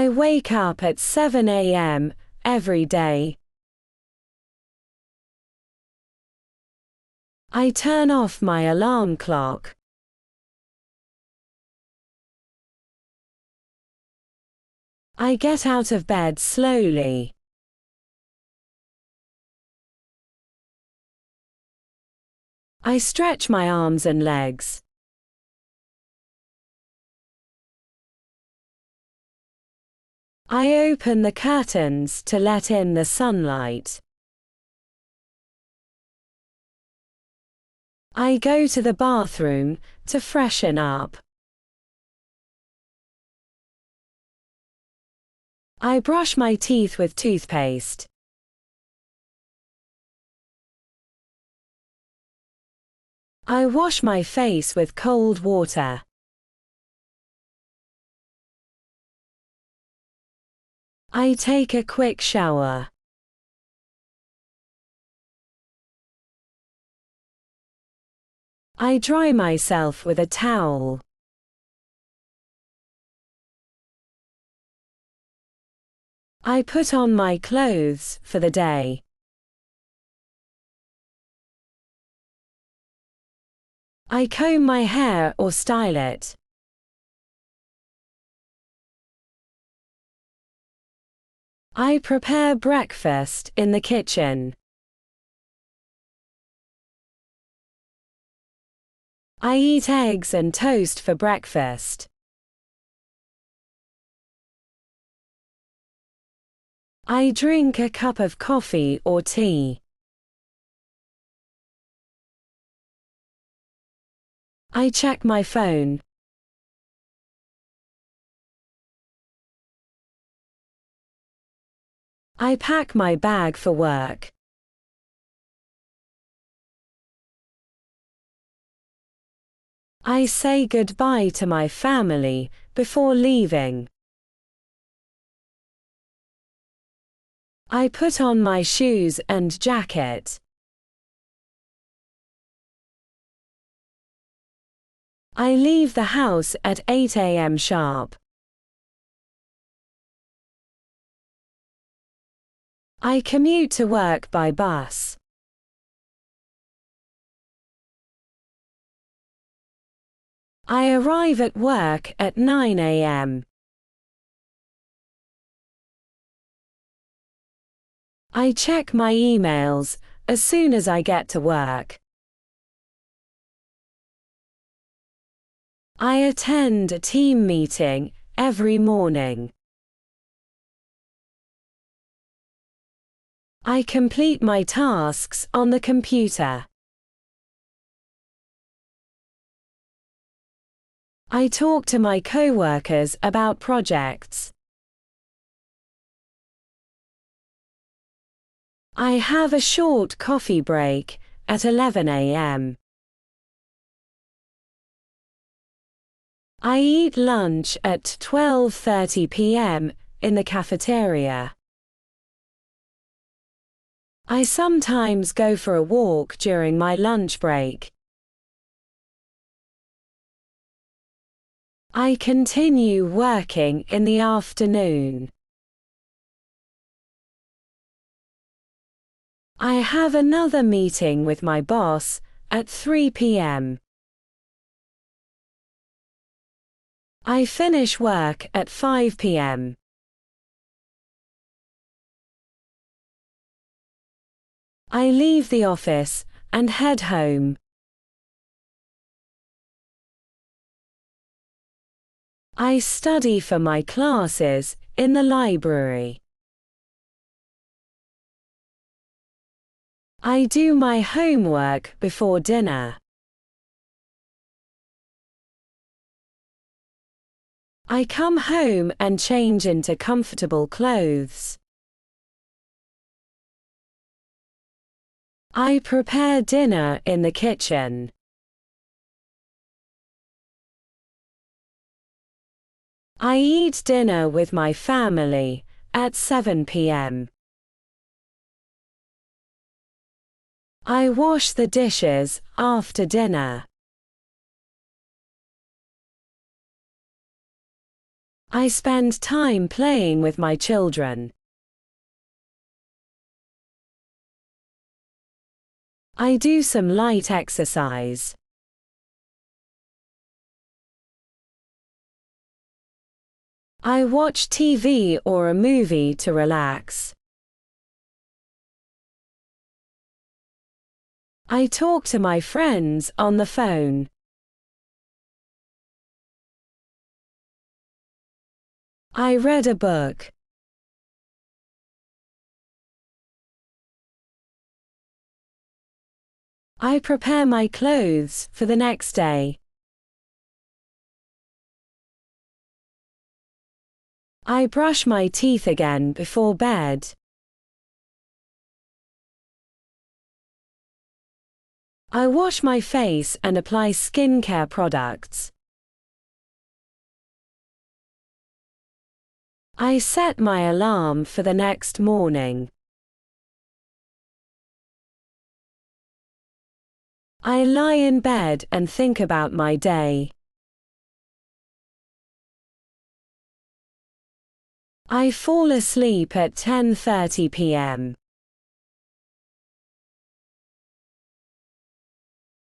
I wake up at 7 a.m. every day. I turn off my alarm clock. I get out of bed slowly. I stretch my arms and legs. I open the curtains to let in the sunlight. I go to the bathroom to freshen up. I brush my teeth with toothpaste. I wash my face with cold water. I take a quick shower. I dry myself with a towel. I put on my clothes for the day. I comb my hair or style it. I prepare breakfast in the kitchen. I eat eggs and toast for breakfast. I drink a cup of coffee or tea. I check my phone. I pack my bag for work. I say goodbye to my family before leaving. I put on my shoes and jacket. I leave the house at 8 a.m. sharp. I commute to work by bus. I arrive at work at 9 a.m. I check my emails as soon as I get to work. I attend a team meeting every morning. I complete my tasks on the computer. I talk to my coworkers about projects. I have a short coffee break at 11 a.m. I eat lunch at 12:30 p.m. in the cafeteria. I sometimes go for a walk during my lunch break. I continue working in the afternoon. I have another meeting with my boss at 3 p.m. I finish work at 5 p.m. I leave the office and head home. I study for my classes in the library. I do my homework before dinner. I come home and change into comfortable clothes. I prepare dinner in the kitchen. I eat dinner with my family at 7 p.m. I wash the dishes after dinner. I spend time playing with my children. I do some light exercise. I watch TV or a movie to relax. I talk to my friends on the phone. I read a book. I prepare my clothes for the next day. I brush my teeth again before bed. I wash my face and apply skincare products. I set my alarm for the next morning. I lie in bed and think about my day. I fall asleep at 10:30 p.m.